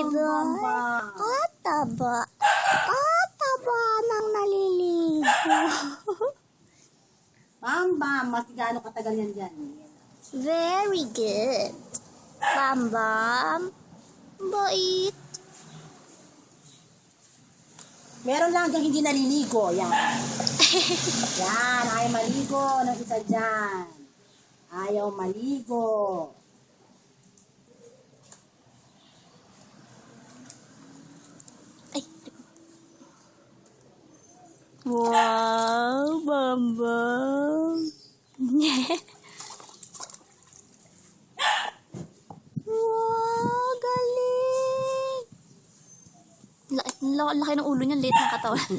Bamba. Kataba. Kataba ng naliligo. Bamba, mas gaano katagal yan dyan? Very good. Bambam. Bait. Meron lang dyan hindi naliligo. Yan. Yan, ayaw maligo ng isa dyan. Ayaw maligo. Ay. Wow, Bambam. Wow, galing. Laki ng ulo niya, liit ng katawan.